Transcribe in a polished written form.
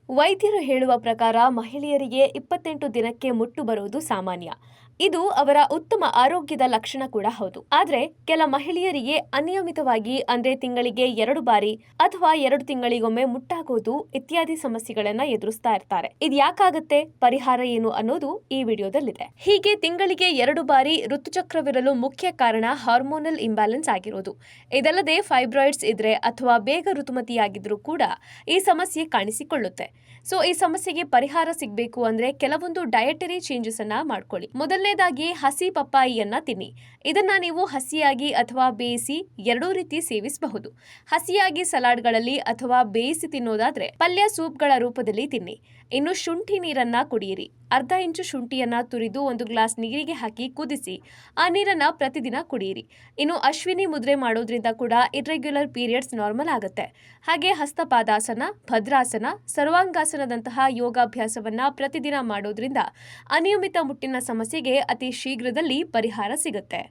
ವೈದ್ಯರು ಹೇಳುವ ಪ್ರಕಾರ ಮಹಿಳೆಯರಿಗೆ 28 ದಿನಕ್ಕೆ ಮುಟ್ಟು ಬರುವುದು ಸಾಮಾನ್ಯ. ಇದು ಅವರ ಉತ್ತಮ ಆರೋಗ್ಯದ ಲಕ್ಷಣ ಕೂಡ ಹೌದು. ಆದ್ರೆ ಕೆಲ ಮಹಿಳೆಯರಿಗೆ ಅನಿಯಮಿತವಾಗಿ ಅಂದ್ರೆ ತಿಂಗಳಿಗೆ 2 ಬಾರಿ ಅಥವಾ 2 ತಿಂಗಳಿಗೊಮ್ಮೆ ಮುಟ್ಟಾಗೋದು ಇತ್ಯಾದಿ ಸಮಸ್ಯೆಗಳನ್ನ ಎದುರಿಸ್ತಾ ಇರ್ತಾರೆ. ಇದು ಯಾಕಾಗುತ್ತೆ, ಪರಿಹಾರ ಏನು ಅನ್ನೋದು ಈ ವಿಡಿಯೋದಲ್ಲಿದೆ. ಹೀಗೆ ತಿಂಗಳಿಗೆ 2 ಬಾರಿ ಋತುಚಕ್ರವಿರಲು ಮುಖ್ಯ ಕಾರಣ ಹಾರ್ಮೋನಲ್ ಇಂಬ್ಯಾಲೆನ್ಸ್ ಆಗಿರೋದು. ಇದಲ್ಲದೆ ಫೈಬ್ರಾಯ್ಡ್ಸ್ ಇದ್ರೆ ಅಥವಾ ಬೇಗ ಋತುಮತಿಯಾಗಿದ್ರೂ ಕೂಡ ಈ ಸಮಸ್ಯೆ ಕಾಣಿಸಿಕೊಳ್ಳುತ್ತೆ. ಸೊ ಈ ಸಮಸ್ಯೆಗೆ ಪರಿಹಾರ ಸಿಗಬೇಕು ಅಂದ್ರೆ ಕೆಲವೊಂದು ಡಯಟರಿ ಚೇಂಜಸ್ ಅನ್ನ ಮಾಡ್ಕೊಳ್ಳಿ. ಮೊದಲನೇದಾಗಿ ಹಸಿ ಪಪ್ಪಾಯಿಯನ್ನ ತಿನ್ನಿ. ಇದನ್ನ ನೀವು ಹಸಿಯಾಗಿ ಅಥವಾ ಬೇಯಿಸಿ ಎರಡೂ ರೀತಿ ಸೇವಿಸಬಹುದು. ಹಸಿಯಾಗಿ ಸಲಾಡ್ಗಳಲ್ಲಿ ಅಥವಾ ಬೇಯಿಸಿ ತಿನ್ನೋದಾದ್ರೆ ಪಲ್ಯ ಸೂಪ್ಗಳ ರೂಪದಲ್ಲಿ ತಿನ್ನಿ. ಇನ್ನು ಶುಂಠಿ ನೀರನ್ನ ಕುಡಿಯಿರಿ. ಅರ್ಧ ಇಂಚು ಶುಂಠಿಯನ್ನ ತುರಿದು 1 ಗ್ಲಾಸ್ ನೀರಿಗೆ ಹಾಕಿ ಕುದಿಸಿ ಆ ನೀರನ್ನ ಪ್ರತಿದಿನ ಕುಡಿಯಿರಿ. ಇನ್ನು ಅಶ್ವಿನಿ ಮುದ್ರೆ ಮಾಡೋದ್ರಿಂದ ಕೂಡ ಇರ್ರೆಗ್ಯುಲರ್ ಪೀರಿಯಡ್ಸ್ ನಾರ್ಮಲ್ ಆಗುತ್ತೆ. ಹಾಗೆ ಹಸ್ತಪಾದಾಸನ, ಭದ್ರಾಸನ, ಸರ್ವಾಂಗಾಸನದಂತಹ ಯೋಗಾಭ್ಯಾಸವನ್ನ ಪ್ರತಿದಿನ ಮಾಡೋದ್ರಿಂದ ಅನಿಯಮಿತ ಮುಟ್ಟಿನ ಸಮಸ್ಯೆಗೆ ಅತಿ ಶೀಘ್ರದಲ್ಲಿ ಪರಿಹಾರ ಸಿಗುತ್ತೆ.